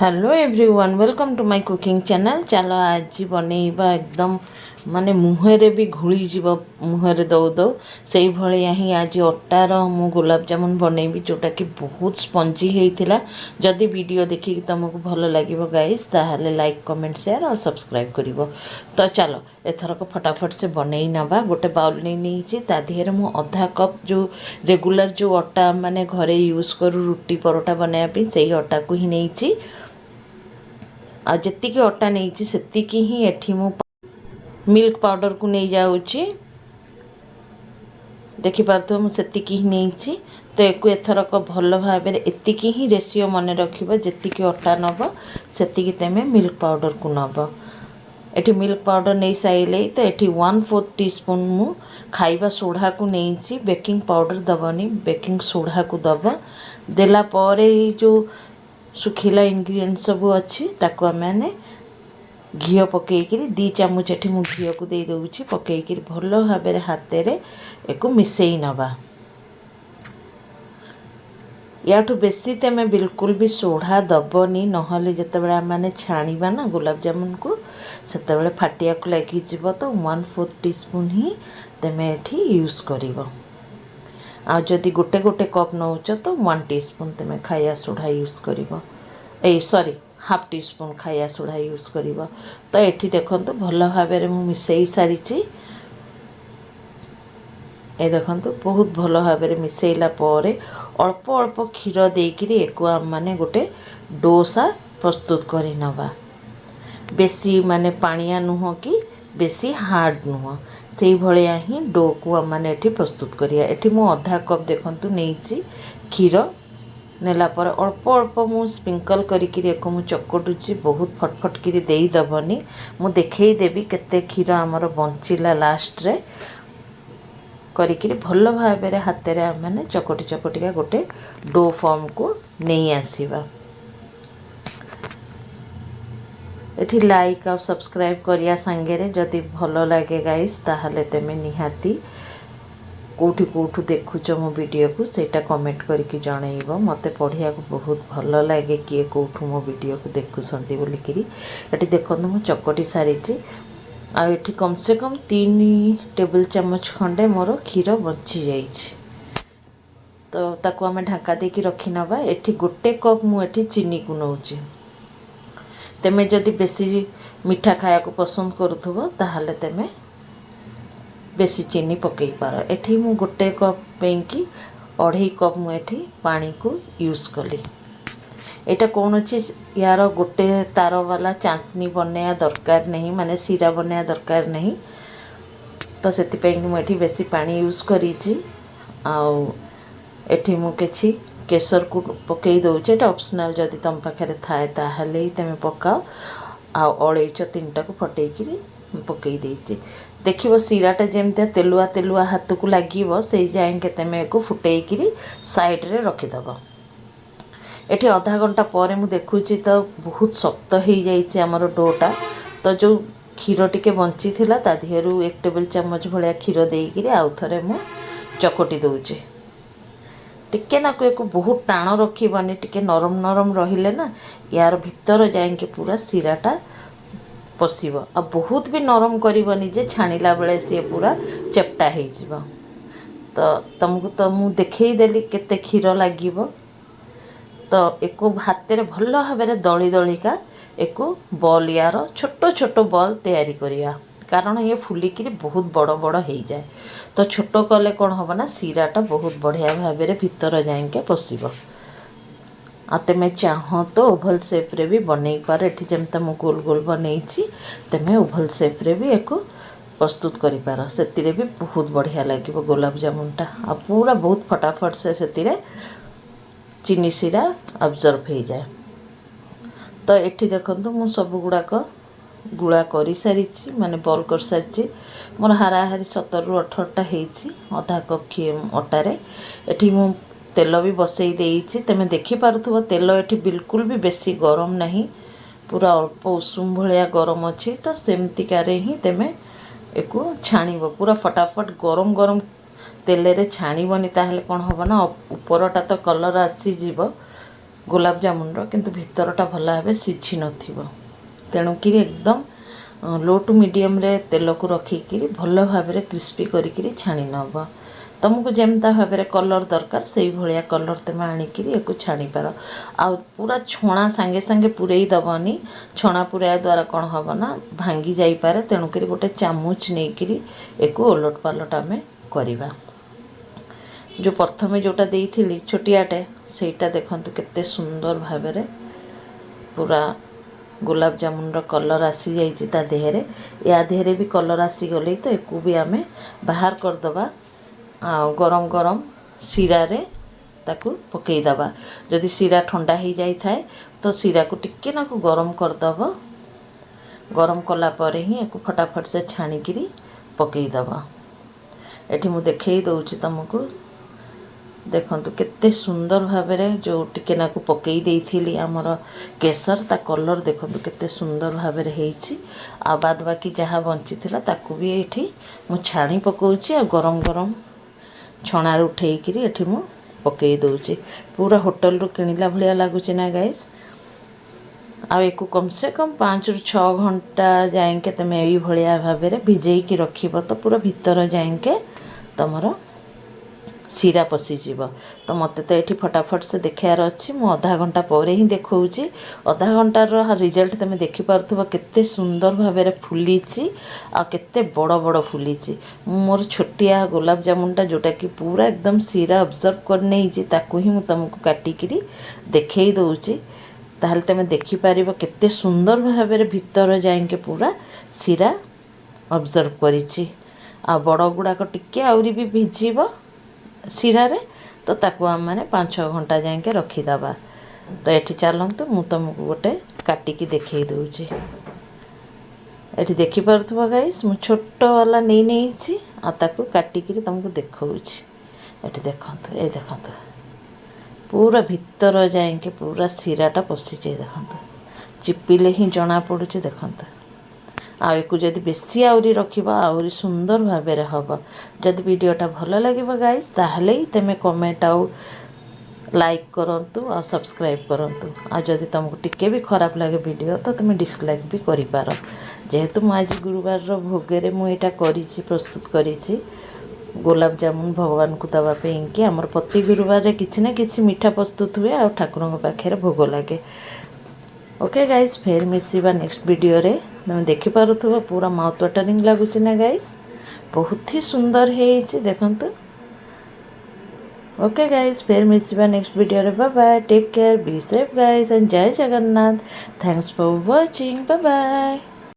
Hello everyone welcome to my cooking channel. चलो आज बनैबा एकदम माने मुहरे भी घुली जीव मुहरे दौ दौ से भाया ही आज अटार मु गुलाब जामुन बनैबी जोटा कि बहुत स्पंजी होता। जदि वीडियो देखिक तुमको भल लगे गाइस ताहले लाइक कमेंट शेयर और सब्सक्राइब करिवो। तो चलो एथरक फटाफट से बनई नवा। गोटे बाउल नहीं ता देहरे मु आधा कप जो रेगुलर जो अटा माने घरे यूज करू रुटी परोटा बनाया से अटा को ही नहीं आ जत्तिकी अटा नहीं सेतिकी ही एठी मु मिल्क पाउडर को नहीं जाऊँगी। देखिपार मुझे ही नहीं तो एक एथरक भल भाव एतिकी ही रेसीओ मन रख जी अटा नब से तेमें मिल्क पाउडर को नब। एठी मिल्क पाउडर नहीं सारे तो ये 1/4 टीस्पून मु खाइबा सोढ़ा को नहीं बेकिंग पाउडर दबनी बेकिंग सोढ़ा को दब देला जो सुखिला इंग्रेडिएंट सब अच्छी ताको मैंने घी पकईकि 2 चामच एठी मु घी को दे दउछि पकईकि भल भाव हाथ में एक मिसई नवा। याठू बेसी तेमे बिल्कुल भी सोढ़ा दबनी नहले जितेबाला माने छाणीबा ना गुलाब जामुन को सेतेबाला फाटिया को लगी जीव। तो 1/4 टीस्पून ही तेमे एठी यूज करिवो। आ जदि गोटे गोटे कप नौच तो 1 टीस्पून तेमे खाया सोढ़ा यूज करिवो। सॉरी 1/2 टीस्पून खाया सोढ़ा यूज करिवो। तो एठी देखंतु भल भाव मु मिसई सारी ए देखंतु बहुत भल भाव मिसैला परे अल्प अल्प क्षीर देकिरी एको माने गोटे डोसा प्रस्तुत करि नवा। बेसी माने पानिया नुह कि बेसी हार्ड नुह से भाया ही डो को माने एठी प्रस्तुत करिया। एठी मु आधा कप देखंतु नहीं क्षीर नेला पर अल्प अल्प मु स्प्रिंकल करिकिरी एक मु चकटुची बहुत फटफट करी देई दबनी मु देखई देबी केते क्षीर हमर बंचिला लास्ट रे करिकिरी भल भाव हाथ में मैंने चकटी चकटिका गोटे डो फॉर्म को नहीं आसीबा। एठी लाइक और सब्सक्राइब करिया संगे जदि भल लगे गाइस ताहले तेमे निहाती कोठी कोठू देखुच मो वीडियो को सेटा कमेंट करके जनइबो। मते पढ़िया को बहुत भल लगे किए कोठू मो वीडियो को देखुसंती बोलिकिरी। एठी देखंतु मु चकटी सारी आ एठी कम से कम 3 टेबल चामच खंडे मोर क्षीर बंची जाइछि। तो ताको आमे ढाका देकी रखी नबा। एठी गोटे कप मु एठी चीनी को नउछि। तेमे जदि बेसी मीठा खाया को पसंद करूथबो ताहले तेमे बेसी चीनी पकई पार। एठी मु गोटे कप पेंकी 2.5 कप मु एठी पानी को यूज कली। एटा कौन अच्छी यार गोटे तार वाला चांसनी बनया दरकार नहीं माने सीरा बनया दरकार नहीं। तो से मुझे बेसी पानी यूज करी एठी मु किछि केसर को पकई दउचे। एटा ऑप्शनल जदि तुम पाखे थाए ताहले ही तुम पकाओ। अलैच 3टा को फटेकिरी पकई देछि। देखिबो सीराटा जेमते तेलुआ तेलुआ हाथ को लागिबो से जाएंगे तुम को फुटेकिरी साइड रे रखिदबो। एठी आधा घंटा पर मु देखुची तो बहुत शक्त हो जाइए आमर डोटा। तो जो क्षीर टिके बंची थिला ता देहरु 1 टेबल चामच भाया क्षीर देकिरी आउ थरे मु चकटी दउची। टिके ना को बहुत टाण रखिबनी टिके नरम नरम रहिले ना यार भीतर जाएंगे पूरा सीराटा पशिब। आ बहुत भी नरम करबनी जे छाणीला बेले सी पूरा चेप्टा हो जिवो। तो तुमको तो मु देखई देली केते क्षीर लागिबो। तो एक हाथ में भल भाव दली दलिका एक बॉल यार छोट छोट बॉल तैयारी करिया। कारण ये फुलिकी बहुत बड़ बड़ हो जाए। तो छोट कले कौन हम ना सीराटा बहुत बढ़िया भाव भीतर जाएंगे पशिब। आ तुम चाह तो ओभल सेप रे भी बनई पार। एठी जेमता मु गोल गोल बनई तुम ओभल सेप रे भी एक प्रस्तुत करि पार। सेतिरे भी बहुत बढ़िया लगे गुलाब जामुनटा। आ पूरा बहुत फटाफट से सेतिरे चीनी सीरा अब्जर्व हो जाए। तो एठी देखंतु मु सब गुड़ाक गुड़ा कर सारी माने बॉल कर सारी मोर हाराहारी 17 ରୁ 18टा होईछि आधा कप अटारे। एठी मु तेल भी बसई देइछि। तमे देखि पारुथबो तेल एठी बिल्कुल भी बेसी गरम नहीं पूरा अल्प उषुम भलिया गरम अछि। तो सेमतिकारे ही तमे एको छाणीबो पूरा फटाफट गरम गरम तेल रे छाणीबनी ताहले कोन होबो ना ऊपरटा तो कलर आसी जीवो ଗୋଲାପ ଜାମୁନର କିନ୍ତୁ ଭିତରଟା ଭଲ ଭାବେ ସିଝି ନଥିବ। ତେଣୁକରି ଏକଦମ लो टू मीडियम तेल को रखिकी भल भाव क्रिस्पी करी छाणी नब। तुमको जमता भाव कलर दरकार से भाया कलर तुम आणिकी एक छाणीपार। आ पूरा छणा सांगे सांगे पूरे दबनी। छणा पूरा द्वारा कौन हम ना भांगी जापे। तेणुक गोटे चामच नहीं एक ओलट पालट आम करवा। जो प्रथम जोटा देती छोटियाटे सेटा देखते केते सुंदर भाव पूरा गोलाप जामुन कलर आसी जाइए देहरे। या देहरे भी कलर आसीगले तो एक भी आम बाहर करदे। आ गरम गरम सीरा रे ताकू पकईदबा। जदि सीरा ठंडा हो जाए तो सीरा को टिके ना गरम करदब। गरम कलापर ही एक फटाफट से छाणिकी पकईदब। एठी मु देखई दउची तुमको देखंतु केते सुंदर भाव जो टिके ना पकई देइथिली हमर केसर ता कलर देखंतु केते सुंदर भाव आ बाद बाकी जहाँ बंची थिला ताकू भी एठी मु छाणी पकाउची। आ गरम गरम छणार उठेइकी एठी मु पकई दउची। पूरा होटल रू किनिला भलिया लागुची ना गाइस। आ एक कम से कम 5 ରୁ 6 घंटा जाएंके तुम यही भाया भाव भिजेकी रखिब तो पूरा भीतर जाएंके तुमर सीरा पशिज। तो मत तो ये फटाफट से देखार अच्छी मु आधा घंटा पर ही देखी। आधा घंटार रिजल्ट तुम देखिपु केते सुंदर भाव फुली आ केते बड़ बड़ फुली। मोर छोटिया गोलाप जामुनटा जोटा कि पूरा एकदम सीरा ऑब्जर्व कर नहीं ताकू ही मुझे तुमको काटिकी देखई दउची। ताहले तुम देखिपार केते सुंदर भाव भीतर जाएंके पूरा सीरा ऑब्जर्व करी। आ बड़ गुड़ाक टिके आउरी भी भिजिब सीरा रे तो ताकू आम मैंने 5-6 घंटा जाएंके रखीदबा। तो ये चलतु मु तुमको गोटे काटिकी देखई दूची। ये देखिपु गाइस मु छोट वाला नहीं ताकू काटिकी तुमको देखौची। ये देखंतु ये देखंतु पूरा भीतर जाएंके पूरा सीराटा पशिजे देखंतु। चिपिले ही जना पड़ुची देखंतु। आ एक जदि बेसी आउरी रखिबा आउरी सुंदर भाव हम। जदि वीडियोटा भल लगे गाइस ताहले ही तुम कमेंट आउ लाइक करंतु आ सब्सक्राइब करंतु। आ जदि तुमको टिके भी खराब लगे वीडियो तो तुम डिसलाइक भी करिपार। जेहेतु मु आज गुरुवार भोगे मुझा करी प्रस्तुत करी गोलाप जामुन भगवान को दवापी कि आमर प्रति गुरुवार किसी ना किसी मीठा प्रस्तुत हुए आ ठाकुर पाखे भोग लगे। ओके गाइस फिर मिसिबा नेक्स्ट वीडियो रे। तुम देखिपु पूरा माउथ वाटरिंग लगुच ना गाइस बहुत ही सुंदर है देखंतु। ओके गाइस फिर मिसिबा नेक्स्ट वीडियो रे। Bye bye take care be safe guys and जय Jagannath. Thanks for watching bye bye.